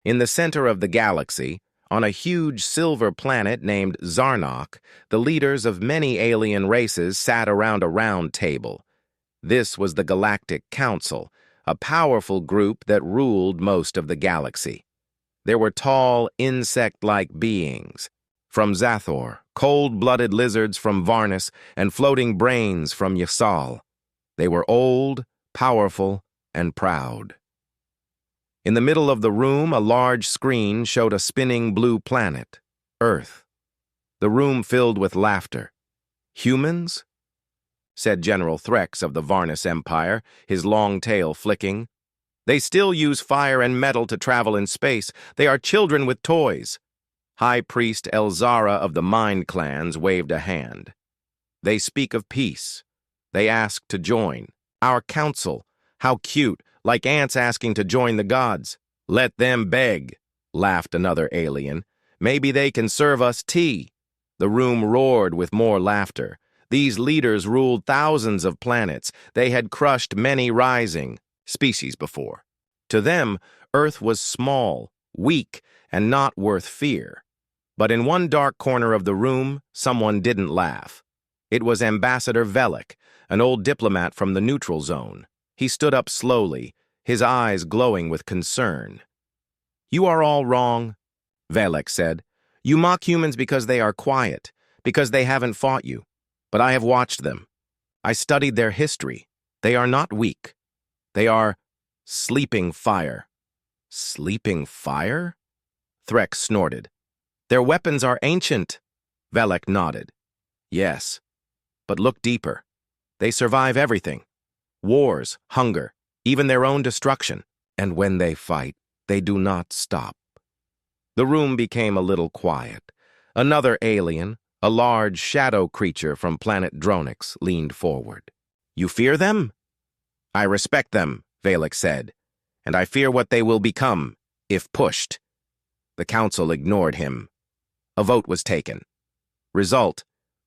In the center of the galaxy, on a huge silver planet named Zarnok, the leaders of many alien races sat around a round table. This was the Galactic Council, a powerful group that ruled most of the galaxy. There were tall, insect-like beings from Zathor, cold-blooded lizards from Varnus, and floating brains from Yasal. They were old, powerful, and proud. In the middle of the room, a large screen showed a spinning blue planet, Earth. The room filled with laughter. "Humans?" said General Threx of the Varnus Empire, his long tail flicking. "They still use fire and metal to travel in space. They are children with toys." High Priest Elzara of the Mind Clans waved a hand. "They speak of peace. They ask to join. Our council. How cute, like ants asking to join the gods." "Let them beg," laughed another alien. "Maybe they can serve us tea." The room roared with more laughter. These leaders ruled thousands of planets. They had crushed many rising species before. To them, Earth was small, weak, and not worth fear. But in one dark corner of the room, someone didn't laugh. It was Ambassador Velek, an old diplomat from the neutral zone. He stood up slowly, his eyes glowing with concern. "You are all wrong," Velek said. "You mock humans because they are quiet, because they haven't fought you. But I have watched them. I studied their history. They are not weak. They are sleeping fire." "Sleeping fire?" Threx snorted. "Their weapons are ancient." Velek nodded. "Yes, but look deeper. They survive everything. Wars, hunger, even their own destruction. And when they fight, they do not stop." The room became a little quiet. Another alien, a large shadow creature from planet Dronix, leaned forward. "You fear them?" "I respect them," Velek said, "and I fear what they will become, if pushed." The council ignored him. A vote was taken. Result: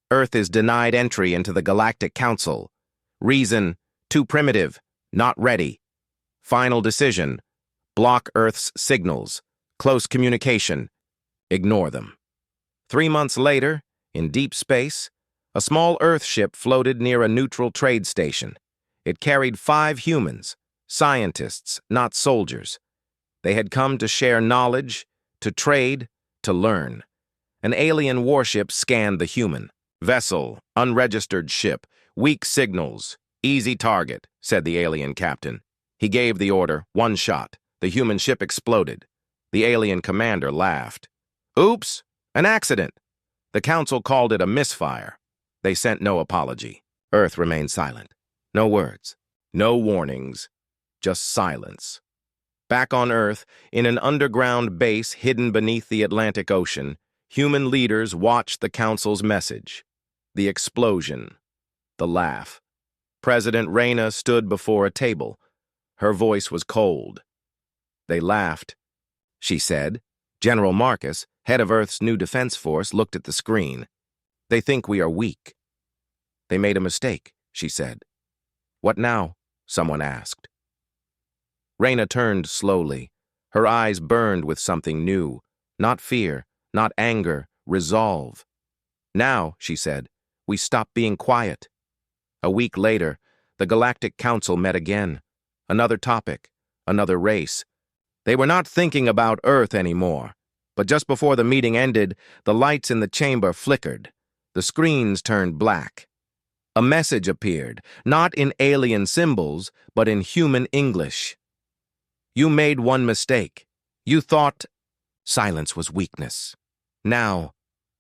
Earth is denied entry into the Galactic Council. Reason: too primitive, not ready. Final decision: block Earth's signals, close communication, ignore them. 3 months later, in deep space, a small Earth ship floated near a neutral trade station. It carried 5 humans, scientists, not soldiers. They had come to share knowledge, to trade, to learn. An alien warship scanned the human. "Vessel, unregistered ship, weak signals, easy target," said the alien captain. He gave the order, 1 shot. The human ship exploded. The alien commander laughed. "Oops, an accident." The council called it a misfire. They sent no apology. Earth remained silent. No words, no warnings, just silence. Back on Earth, in an underground base hidden beneath the Atlantic Ocean, human leaders watched the council's message. The explosion. The laugh. President Reyna stood before a table. Her voice was cold. "They laughed," she said. General Marcus, head of Earth's new defense force, looked at the screen. "They think we are weak." "They made a mistake," she said. "What now?" someone asked. Reyna turned slowly. Her eyes burned with something new. Not fear, not anger, resolve. "Now," she said, "we stop being quiet." A week later, the Galactic Council met again. Another topic, another race. They were not thinking about Earth anymore. But just before the meeting ended, the lights in the chamber flickered. The screens turned black. A message appeared, not in alien symbols, but in human English. "You made one mistake. You thought—" Silence was weakness. "Now,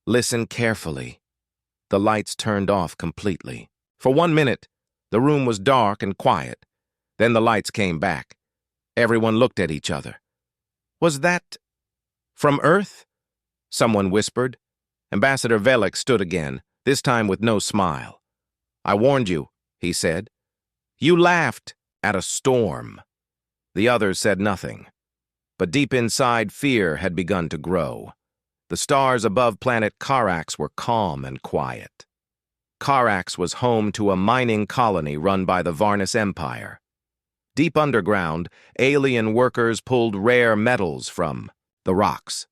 listen carefully." The lights turned off completely. For 1 minute, the room was dark and quiet. Then the lights came back. Everyone looked at each other. "Was that from Earth?" someone whispered. Ambassador Velek stood again, this time with no smile. "I warned you," he said. "You laughed at a storm." The others said nothing. But deep inside, fear had begun to grow. The stars above planet Karax were calm and quiet. Karax was home to a mining colony run by the Varnus Empire. Deep underground, alien workers pulled rare metals from the rocks.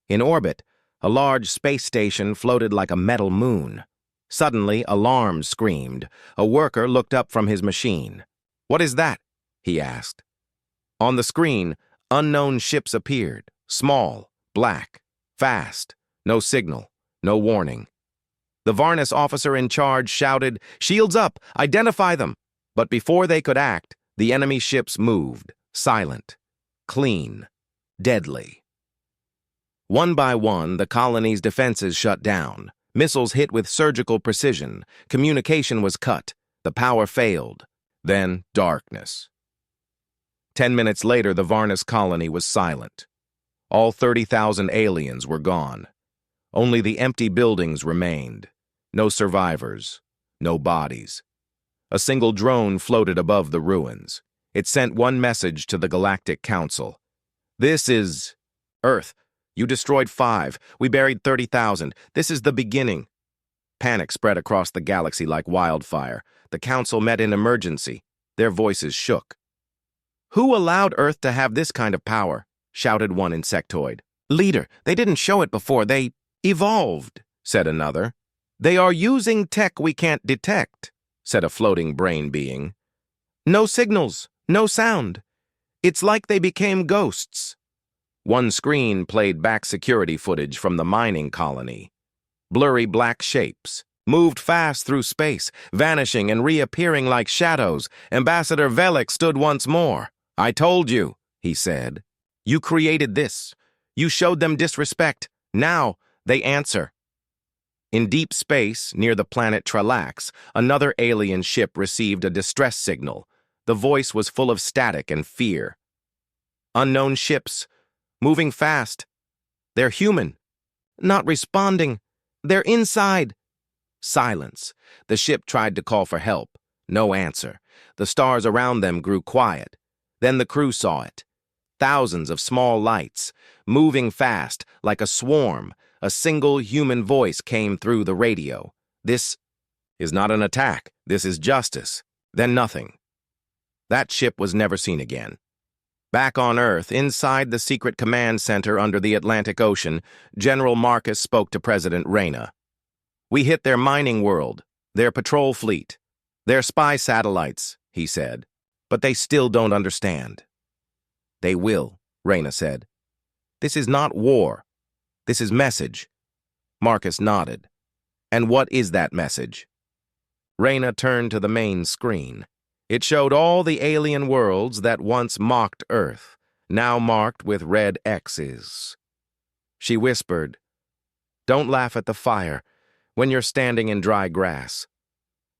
In orbit, a large space station floated like a metal moon. Suddenly, alarms screamed. A worker looked up from his machine. "What is that?" he asked. On the screen, unknown ships appeared, small, black, fast, no signal, no warning. The Varnis officer in charge shouted, "Shields up! Identify them!" But before they could act, the enemy ships moved, silent, clean, deadly. One by one, the colony's defenses shut down. Missiles hit with surgical precision. Communication was cut. The power failed. Then darkness. 10 minutes later, the Varnis colony was silent. All 30,000 aliens were gone. Only the empty buildings remained. No survivors, no bodies. A single drone floated above the ruins. It sent one message to the Galactic Council. "This is Earth. You destroyed 5. We buried 30,000. This is the beginning." Panic spread across the galaxy like wildfire. The Council met in emergency. Their voices shook. "Who allowed Earth to have this kind of power?" shouted one insectoid. "Leader, they didn't show it before. They evolved," said another. "They are using tech we can't detect," said a floating brain being. "No signals, no sound. It's like they became ghosts." One screen played back security footage from the mining colony. Blurry black shapes moved fast through space, vanishing and reappearing like shadows. Ambassador Velik stood once more. "I told you," he said. "You created this. You showed them disrespect. Now they answer." In deep space, near the planet Tralax, another alien ship received a distress signal. The voice was full of static and fear. "Unknown ships, moving fast. They're human. Not responding. They're inside." Silence. The ship tried to call for help. No answer. The stars around them grew quiet. Then the crew saw it. Thousands of small lights, moving fast, like a swarm. A single human voice came through the radio. "This is not an attack. This is justice." Then nothing. That ship was never seen again. Back on Earth, inside the secret command center under the Atlantic Ocean, General Marcus spoke to President Reyna. "We hit their mining world, their patrol fleet, their spy satellites," he said. "But they still don't understand." "They will," Reyna said. "This is not war. This is message." Marcus nodded. "And what is that message?" Reyna turned to the main screen. It showed all the alien worlds that once mocked Earth, now marked with red X's. She whispered, "Don't laugh at the fire when you're standing in dry grass."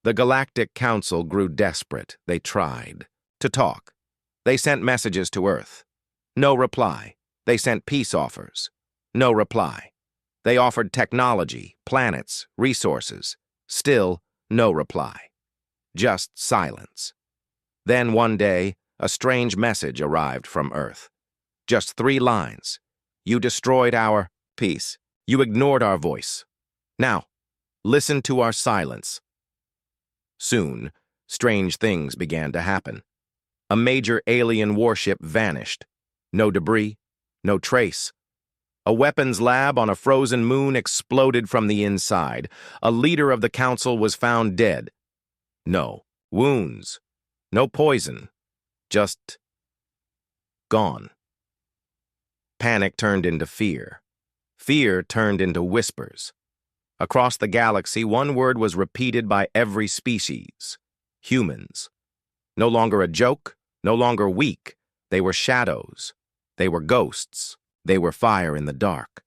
The Galactic Council grew desperate. They tried to talk. They sent messages to Earth. No reply. They sent peace offers. No reply. They offered technology, planets, resources. Still, no reply. Just silence. Then one day, a strange message arrived from Earth. Just 3 lines. "You destroyed our peace. You ignored our voice. Now, listen to our silence." Soon, strange things began to happen. A major alien warship vanished. No debris, no trace. A weapons lab on a frozen moon exploded from the inside. A leader of the council was found dead. No wounds, no poison, just gone. Panic turned into fear. Fear turned into whispers. Across the galaxy, one word was repeated by every species: humans. No longer a joke, no longer weak. They were shadows. They were ghosts. They were fire in the dark.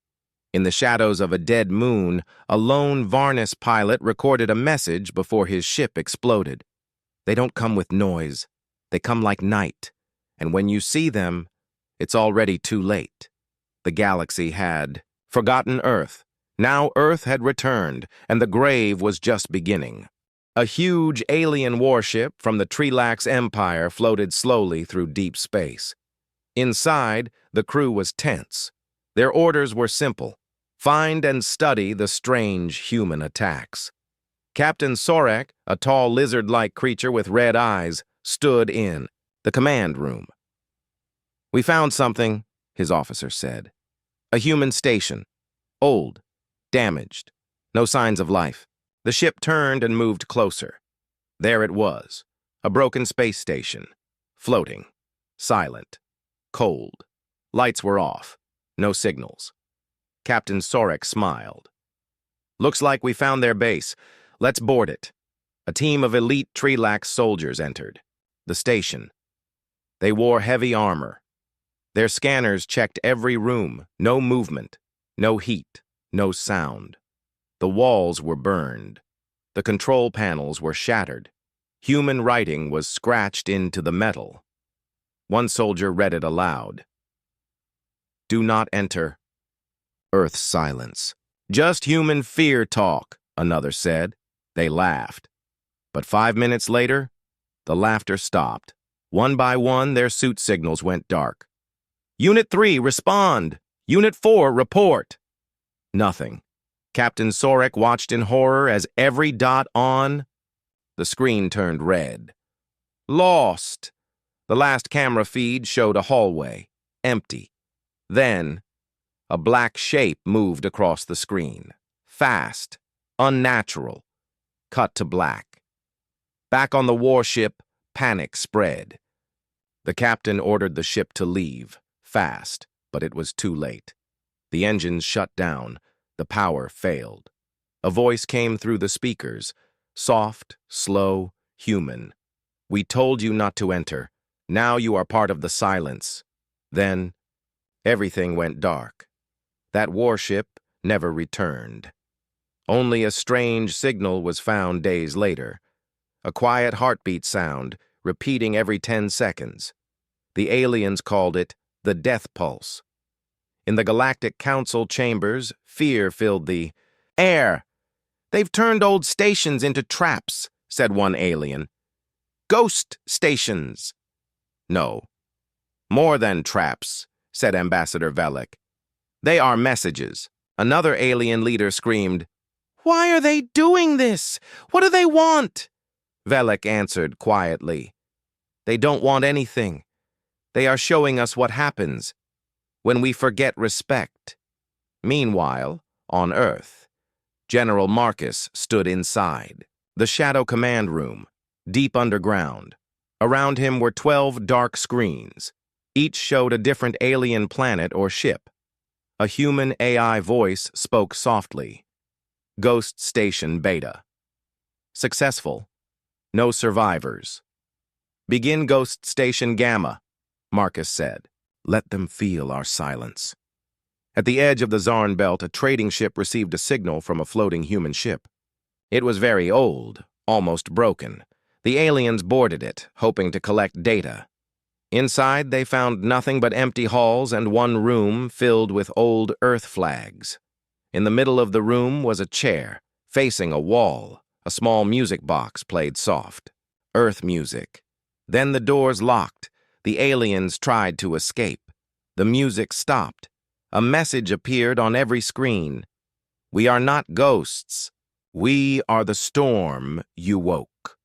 In the shadows of a dead moon, a lone Varnis pilot recorded a message before his ship exploded. "They don't come with noise. They come like night. And when you see them, it's already too late." The galaxy had forgotten Earth. Now Earth had returned, and the grave was just beginning. A huge alien warship from the Trelax Empire floated slowly through deep space. Inside, the crew was tense. Their orders were simple: find and study the strange human attacks. Captain Sorek, a tall lizard-like creature with red eyes, stood in. The command room. "We found something," his officer said. "A human station. Old. Damaged. No signs of life." The ship turned and moved closer. There it was, a broken space station. Floating. Silent. Cold. Lights were off. No signals. Captain Sorek smiled. "Looks like we found their base. Let's board it." A team of elite Trelax soldiers entered the station. They wore heavy armor. Their scanners checked every room. No movement, no heat, no sound. The walls were burned. The control panels were shattered. Human writing was scratched into the metal. One soldier read it aloud. "Do not enter." Earth's silence. "Just human fear talk," another said. They laughed. But 5 minutes later, the laughter stopped. One by one, their suit signals went dark. "Unit 3, respond! Unit 4, report!" Nothing. Captain Sorek watched in horror as every dot on the screen turned red. "Lost!" The last camera feed showed a hallway, empty. Then, a black shape moved across the screen. Fast, unnatural, cut to black. Back on the warship, panic spread. The captain ordered the ship to leave, fast, but it was too late. The engines shut down. The power failed. A voice came through the speakers, soft, slow, human. "We told you not to enter. Now you are part of the silence." Then, everything went dark. That warship never returned. Only a strange signal was found days later. A quiet heartbeat sound, repeating every 10 seconds. The aliens called it the death pulse. In the Galactic Council chambers, fear filled the air. "They've turned old stations into traps," said one alien. "Ghost stations." "No. More than traps," said Ambassador Velek. "They are messages." Another alien leader screamed, "Why are they doing this? What do they want?" Velek answered quietly, "They don't want anything. They are showing us what happens when we forget respect." Meanwhile, on Earth, General Marcus stood inside the Shadow Command Room, deep underground. Around him were 12 dark screens. Each showed a different alien planet or ship. A human AI voice spoke softly. "Ghost Station Beta. Successful. No survivors. Begin Ghost Station Gamma," Marcus said. "Let them feel our silence." At the edge of the Zarn Belt, a trading ship received a signal from a floating human ship. It was very old, almost broken. The aliens boarded it, hoping to collect data. Inside, they found nothing but empty halls and one room filled with old Earth flags. In the middle of the room was a chair, facing a wall. A small music box played soft. Earth music. Then the doors locked. The aliens tried to escape. The music stopped. A message appeared on every screen. "We are not ghosts. We are the storm you woke."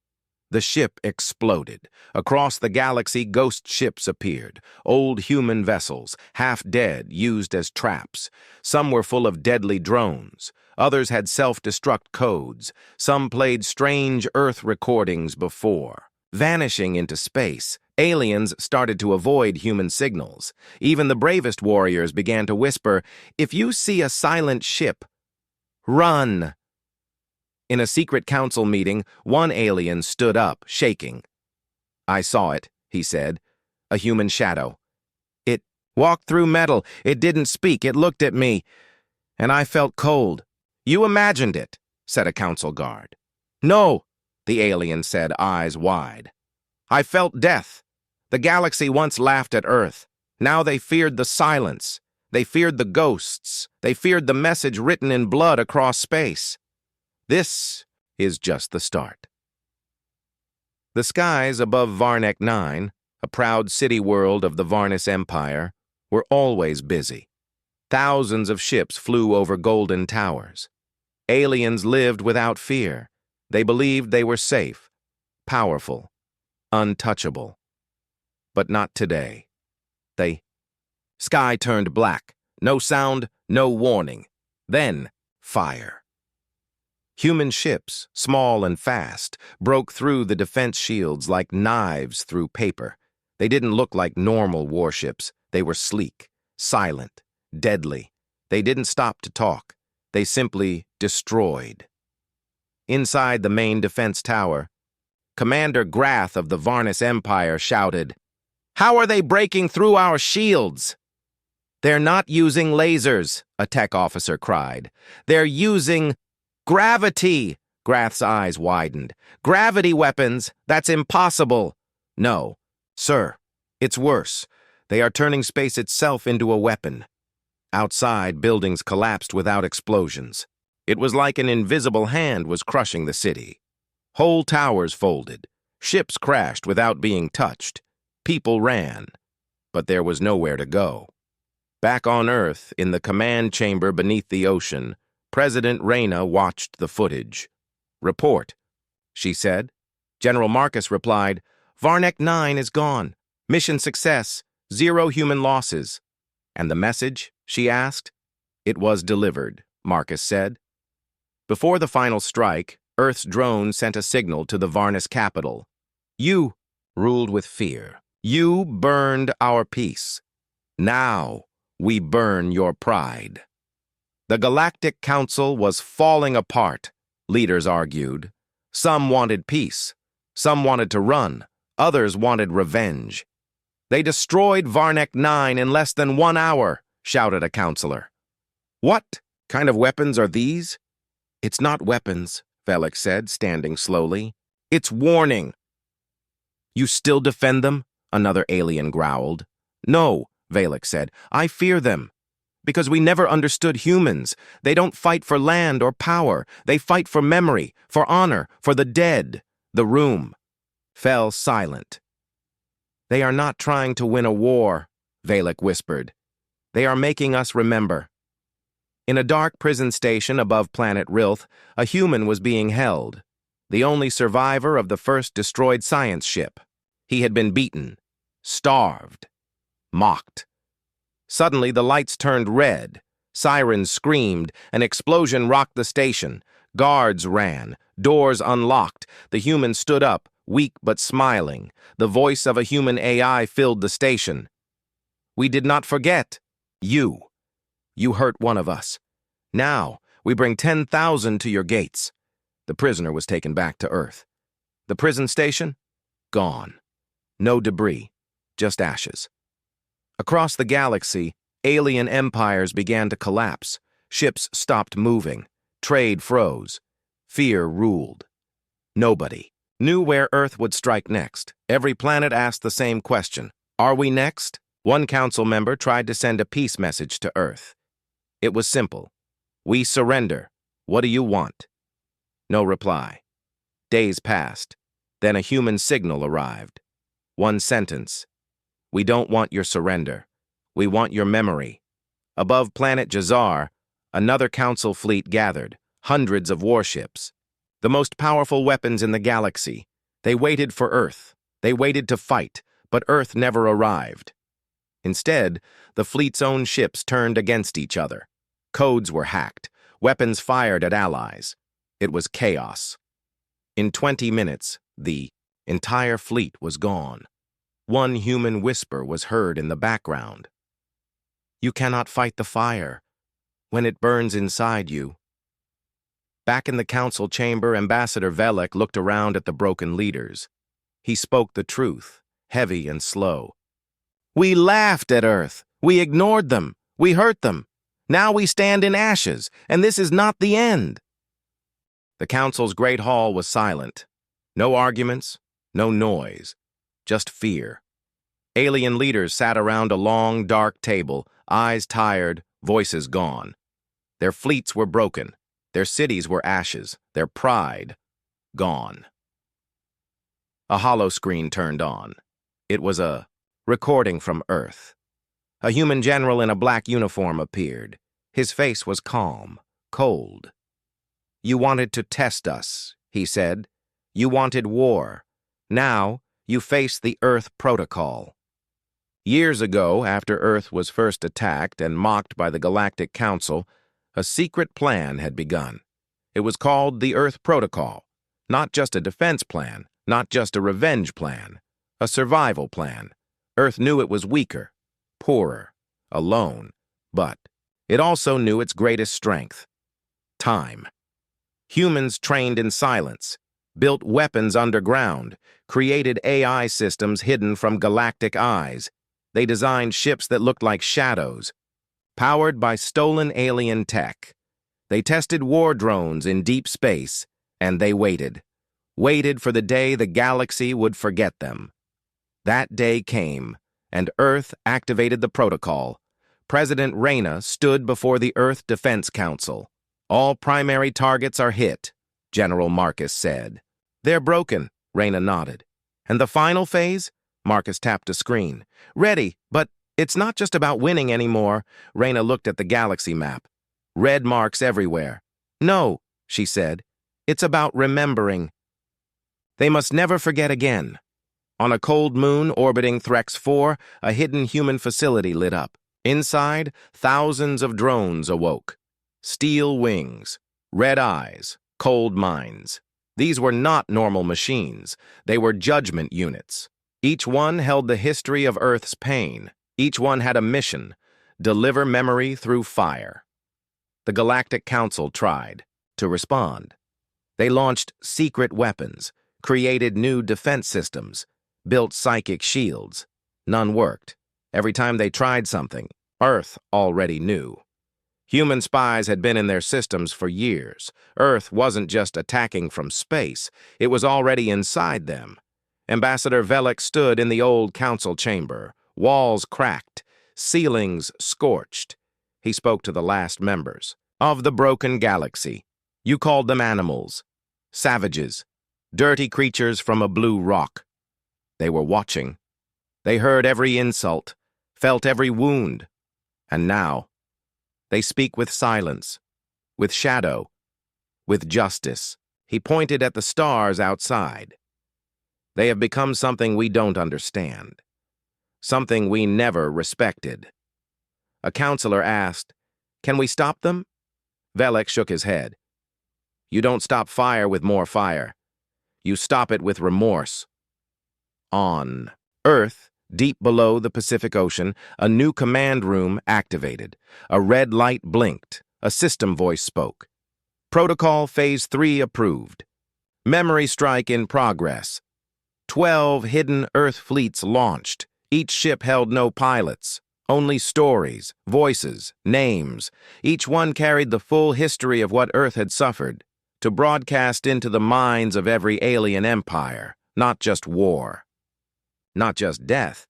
The ship exploded. Across the galaxy, ghost ships appeared. Old human vessels, half dead, used as traps. Some were full of deadly drones. Others had self-destruct codes. Some played strange Earth recordings before. Vanishing into space, aliens started to avoid human signals. Even the bravest warriors began to whisper, "If you see a silent ship, run." In a secret council meeting, one alien stood up, shaking. "I saw it," he said. "A human shadow. It walked through metal. It didn't speak. It looked at me. And I felt cold." "You imagined it," said a council guard. "No," the alien said, eyes wide. "I felt death. The galaxy once laughed at Earth. Now they feared the silence. They feared the ghosts. They feared the message written in blood across space. This is just the start." The skies above Varnek 9, a proud city world of the Varnis Empire, were always busy. Thousands of ships flew over golden towers. Aliens lived without fear. They believed they were safe, powerful, untouchable. But not today. They... Sky turned black. No sound, no warning. Then, fire. Human ships, small and fast, broke through the defense shields like knives through paper. They didn't look like normal warships. They were sleek, silent, deadly. They didn't stop to talk. They simply destroyed. Inside the main defense tower, Commander Grath of the Varnis Empire shouted, "How are they breaking through our shields?" "They're not using lasers," a tech officer cried. "They're using gravity." Grath's eyes widened. "Gravity weapons, that's impossible." "No, sir, it's worse. They are turning space itself into a weapon." Outside, buildings collapsed without explosions. It was like an invisible hand was crushing the city. Whole towers folded. Ships crashed without being touched. People ran. But there was nowhere to go. Back on Earth, in the command chamber beneath the ocean, President Reyna watched the footage. "Report," she said. General Marcus replied, "Varnek 9 is gone. Mission success. 0 human losses." "And the message?" she asked. "It was delivered," Marcus said. Before the final strike, Earth's drone sent a signal to the Varnis capital. "You ruled with fear. You burned our peace. Now we burn your pride." The Galactic Council was falling apart, leaders argued. Some wanted peace. Some wanted to run. Others wanted revenge. "They destroyed Varnek 9 in less than 1 hour," shouted a counselor. "What kind of weapons are these?" "It's not weapons," Velek said, standing slowly. "It's warning." "You still defend them?" another alien growled. "No," Velek said. "I fear them. Because we never understood humans. They don't fight for land or power. They fight for memory, for honor, for the dead." The room fell silent. "They are not trying to win a war," Velek whispered. "They are making us remember." In a dark prison station above planet Rilth, a human was being held, the only survivor of the first destroyed science ship. He had been beaten, starved, mocked. Suddenly, the lights turned red. Sirens screamed. An explosion rocked the station. Guards ran. Doors unlocked. The human stood up, weak but smiling. The voice of a human AI filled the station. "We did not forget. You. You hurt one of us. Now, we bring 10,000 to your gates." The prisoner was taken back to Earth. The prison station? Gone. No debris, just ashes. Across the galaxy, alien empires began to collapse. Ships stopped moving. Trade froze. Fear ruled. Nobody knew where Earth would strike next. Every planet asked the same question. Are we next? One council member tried to send a peace message to Earth. It was simple. We surrender. What do you want? No reply. Days passed. Then a human signal arrived. One sentence. We don't want your surrender. We want your memory. Above planet Jazar, another council fleet gathered, hundreds of warships. The most powerful weapons in the galaxy. They waited for Earth. They waited to fight, but Earth never arrived. Instead, the fleet's own ships turned against each other. Codes were hacked. Weapons fired at allies. It was chaos. In 20 minutes, the entire fleet was gone. One human whisper was heard in the background. You cannot fight the fire when it burns inside you. Back in the council chamber, Ambassador Velek looked around at the broken leaders. He spoke the truth, heavy and slow. We laughed at Earth. We ignored them. We hurt them. Now we stand in ashes, and this is not the end. The council's great hall was silent. No arguments, no noise, just fear. Alien leaders sat around a long, dark table, eyes tired, voices gone. Their fleets were broken. Their cities were ashes. Their pride gone. A hollow screen turned on. It was a recording from Earth. A human general in a black uniform appeared. His face was calm, cold. You wanted to test us, he said. You wanted war. Now you face the Earth Protocol. Years ago, after Earth was first attacked and mocked by the Galactic Council, a secret plan had begun. It was called the Earth Protocol. Not just a defense plan, not just a revenge plan, a survival plan. Earth knew it was weaker, poorer, alone, but it also knew its greatest strength: time. Humans trained in silence, built weapons underground, created AI systems hidden from galactic eyes. They designed ships that looked like shadows, powered by stolen alien tech. They tested war drones in deep space, and they waited for the day the galaxy would forget them. That day came, and Earth activated the protocol. President Reyna stood before the Earth Defense Council. "All primary targets are hit," General Marcus said. "They're broken," Reyna nodded. "And the final phase?" Marcus tapped a screen. "Ready, but it's not just about winning anymore." Reyna looked at the galaxy map. Red marks everywhere. "No," she said. "It's about remembering. They must never forget again." On a cold moon orbiting Threx 4, a hidden human facility lit up. Inside, thousands of drones awoke. Steel wings, red eyes, cold minds. These were not normal machines. They were judgment units. Each one held the history of Earth's pain. Each one had a mission: deliver memory through fire. The Galactic Council tried to respond. They launched secret weapons, created new defense systems, built psychic shields. None worked. Every time they tried something, Earth already knew. Human spies had been in their systems for years. Earth wasn't just attacking from space, it was already inside them. Ambassador Velek stood in the old council chamber, walls cracked, ceilings scorched. He spoke to the last members. "Of the broken galaxy, you called them animals, savages, dirty creatures from a blue rock. They were watching. They heard every insult, felt every wound. And now, they speak with silence, with shadow, with justice." He pointed at the stars outside. "They have become something we don't understand, something we never respected." A counselor asked, "Can we stop them?" Velek shook his head. "You don't stop fire with more fire. You stop it with remorse." On Earth, deep below the Pacific Ocean, a new command room activated. A red light blinked. A system voice spoke. "Protocol Phase 3 approved. Memory strike in progress. 12 hidden Earth fleets launched. Each ship held no pilots, only stories, voices, names. Each one carried the full history of what Earth had suffered, to broadcast into the minds of every alien empire, not just war, not just death,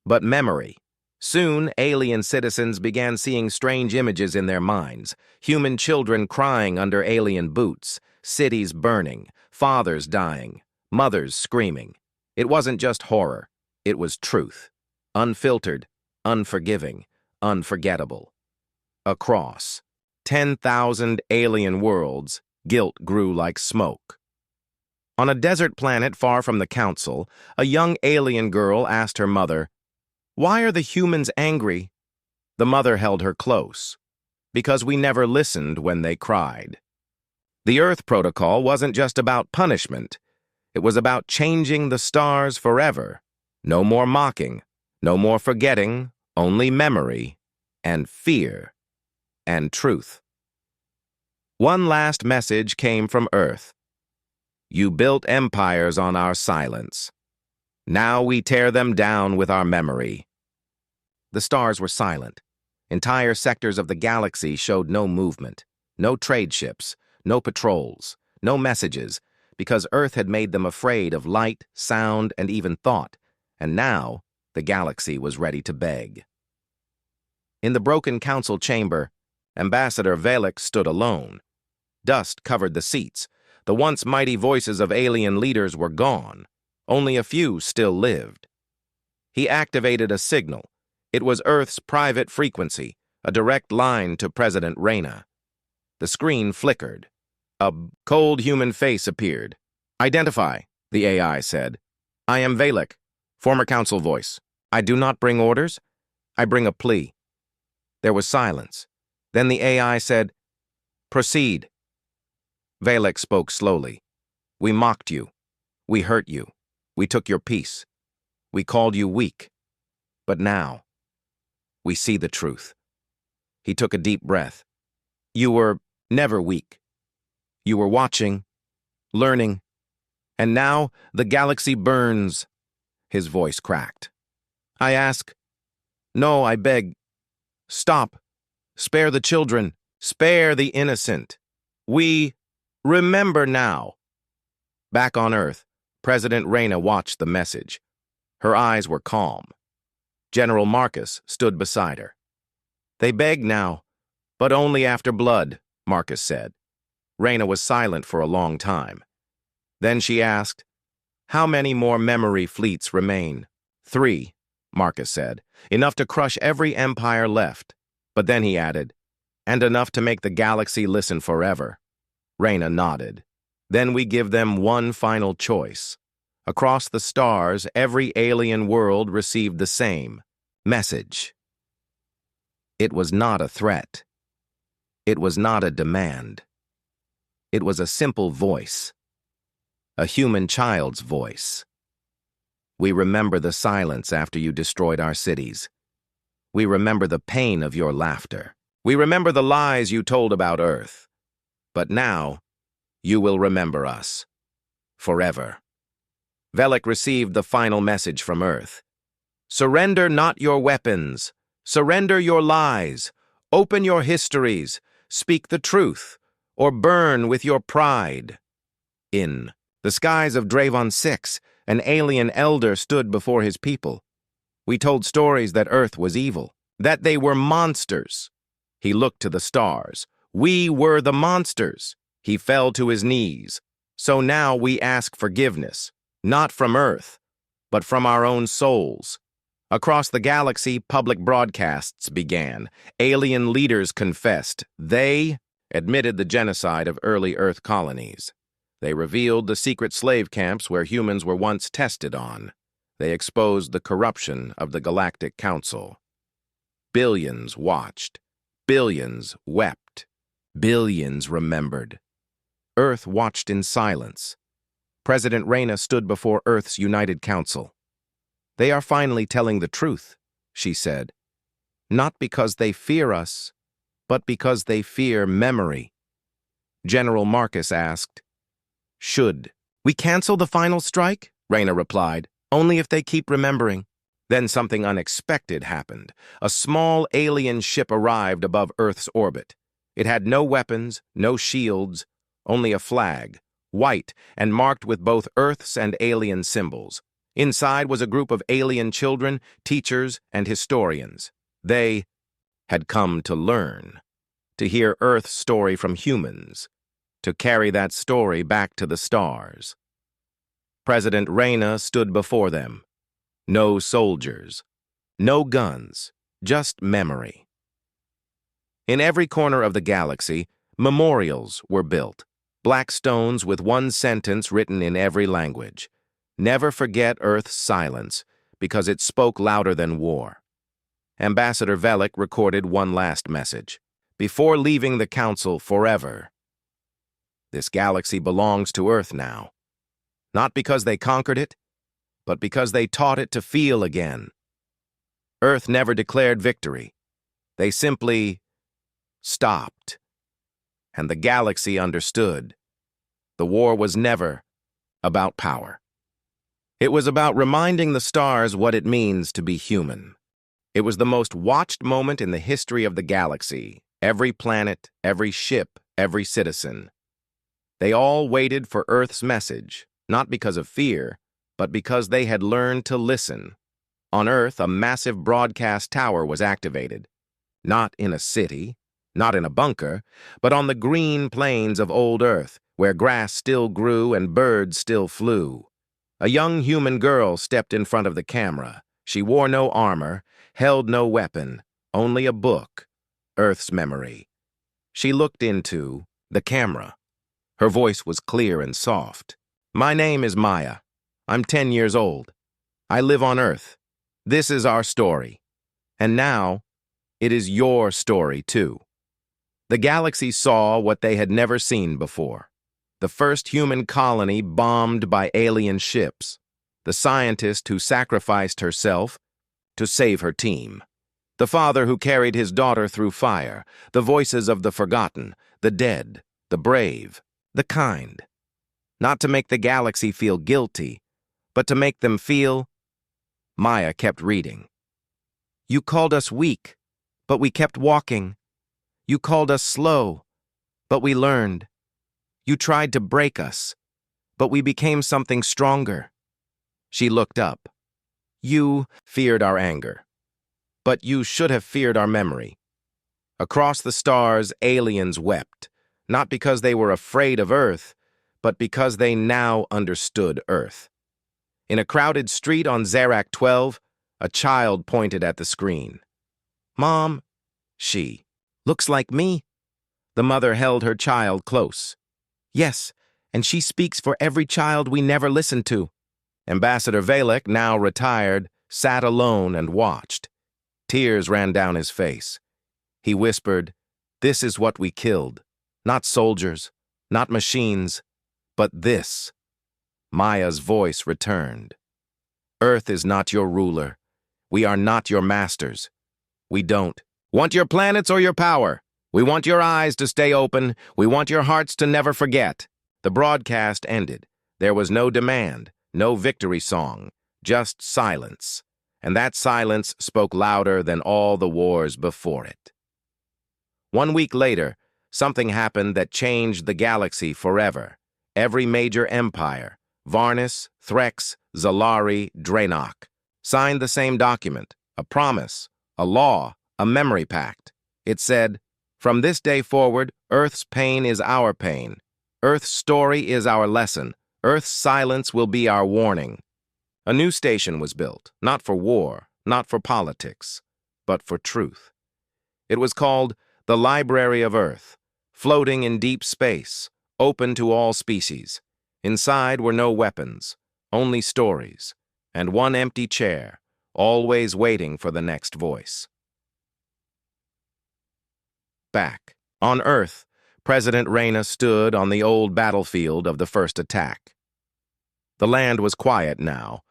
but memory. Soon, alien citizens began seeing strange images in their minds: human children crying under alien boots, cities burning, fathers dying, mothers screaming. It wasn't just horror, it was truth. Unfiltered, unforgiving, unforgettable. Across 10,000 alien worlds, guilt grew like smoke. On a desert planet far from the Council, a young alien girl asked her mother, "Why are the humans angry?" The mother held her close. "Because we never listened when they cried." The Earth Protocol wasn't just about punishment. It was about changing the stars forever. No more mocking, no more forgetting, only memory, and fear, and truth. One last message came from Earth. "You built empires on our silence. Now we tear them down with our memory." The stars were silent. Entire sectors of the galaxy showed no movement, no trade ships, no patrols, no messages, because Earth had made them afraid of light, sound, and even thought, and now the galaxy was ready to beg. In the broken council chamber, Ambassador Velek stood alone. Dust covered the seats. The once mighty voices of alien leaders were gone. Only a few still lived. He activated a signal. It was Earth's private frequency, a direct line to President Reyna. The screen flickered. A cold human face appeared. "Identify," the AI said. "I am Velek," former council voice. I do not bring orders. I bring a plea. There was silence. Then the AI said, Proceed. Valek spoke slowly. We mocked you. We hurt you. We took your peace. We called you weak. But now, we see the truth. He took a deep breath. You were never weak. You were watching, learning, and now the galaxy burns. His voice cracked. I ask, no, I beg, stop. Spare the children. Spare the innocent. We remember now. Back on Earth, President Reyna watched the message. Her eyes were calm. General Marcus stood beside her. They beg now, but only after blood, Marcus said. Reyna was silent for a long time. Then she asked, how many more memory fleets remain? 3, Marcus said, enough to crush every empire left. But then he added, and enough to make the galaxy listen forever. Reyna nodded. Then we give them one final choice. Across the stars, every alien world received the same message. It was not a threat. It was not a demand. It was a simple voice. A human child's voice. We remember the silence after you destroyed our cities. We remember the pain of your laughter. We remember the lies you told about Earth. But now, you will remember us. Forever. Valek received the final message from Earth. Surrender not your weapons. Surrender your lies. Open your histories. Speak the truth. Or burn with your pride. In the skies of Dravon 6, an alien elder stood before his people. We told stories that Earth was evil, that they were monsters. He looked to the stars. We were the monsters. He fell to his knees. So now we ask forgiveness, not from Earth, but from our own souls. Across the galaxy, public broadcasts began. Alien leaders confessed. They admitted the genocide of early Earth colonies. They revealed the secret slave camps where humans were once tested on. They exposed the corruption of the Galactic Council. Billions watched. Billions wept. Billions remembered. Earth watched in silence. President Reyna stood before Earth's United Council. They are finally telling the truth, she said. Not because they fear us, but because they fear memory. General Marcus asked, should we cancel the final strike? Reyna replied, only if they keep remembering. Then something unexpected happened. A small alien ship arrived above Earth's orbit. It had no weapons, no shields, only a flag, white and marked with both Earth's and alien symbols. Inside was a group of alien children, teachers, and historians. They had come to learn, to hear Earth's story from humans, to carry that story back to the stars. President Reyna stood before them. No soldiers, no guns, just memory. In every corner of the galaxy, memorials were built, black stones with one sentence written in every language. Never forget Earth's silence, because it spoke louder than war. Ambassador Valek recorded one last message. Before leaving the Council forever, this galaxy belongs to Earth now. Not because they conquered it, but because they taught it to feel again. Earth never declared victory. They simply stopped. And the galaxy understood. The war was never about power. It was about reminding the stars what it means to be human. It was the most watched moment in the history of the galaxy. Every planet, every ship, every citizen. They all waited for Earth's message, not because of fear, but because they had learned to listen. On Earth, a massive broadcast tower was activated. Not in a city, not in a bunker, but on the green plains of old Earth, where grass still grew and birds still flew. A young human girl stepped in front of the camera. She wore no armor, held no weapon, only a book, Earth's memory. She looked into the camera. Her voice was clear and soft. My name is Maya. I'm 10 years old. I live on Earth. This is our story. And now, it is your story, too. The galaxy saw what they had never seen before. The first human colony bombed by alien ships. The scientist who sacrificed herself to save her team. The father who carried his daughter through fire. The voices of the forgotten, the dead, the brave, the kind. Not to make the galaxy feel guilty, but to make them feel... Maya kept reading. You called us weak, but we kept walking. You called us slow, but we learned. You tried to break us, but we became something stronger. She looked up. You feared our anger, but you should have feared our memory. Across the stars, aliens wept, not because they were afraid of Earth, but because they now understood Earth. In a crowded street on Zarak 12, a child pointed at the screen. Mom, she, looks like me. The mother held her child close. Yes, and she speaks for every child we never listened to. Ambassador Valek, now retired, sat alone and watched. Tears ran down his face. He whispered, This is what we killed. Not soldiers, not machines, but this. Maya's voice returned. Earth is not your ruler. We are not your masters. We don't want your planets or your power. We want your eyes to stay open. We want your hearts to never forget. The broadcast ended. There was no demand, no victory song, just silence. And that silence spoke louder than all the wars before it. 1 week later, something happened that changed the galaxy forever. Every major empire, Varnis, Threx, Zalari, Draenok, signed the same document, a promise, a law, a memory pact. It said, From this day forward, Earth's pain is our pain. Earth's story is our lesson. Earth's silence will be our warning. A new station was built, not for war, not for politics, but for truth. It was called the Library of Earth, floating in deep space, open to all species. Inside were no weapons, only stories, and one empty chair, always waiting for the next voice. Back on Earth, President Reyna stood on the old battlefield of the first attack. The land was quiet now.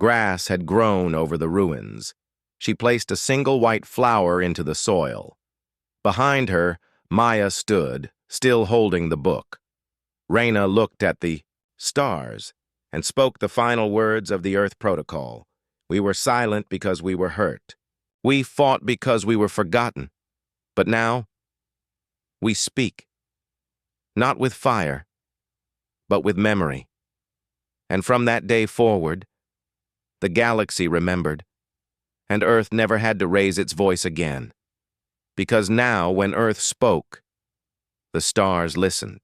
Grass had grown over the ruins. She placed a single white flower into the soil. Behind her, Maya stood, still holding the book. Reyna looked at the stars and spoke the final words of the Earth Protocol. We were silent because we were hurt. We fought because we were forgotten. But now, we speak. Not with fire, but with memory. And from that day forward, the galaxy remembered, and Earth never had to raise its voice again. Because now, when Earth spoke, the stars listened.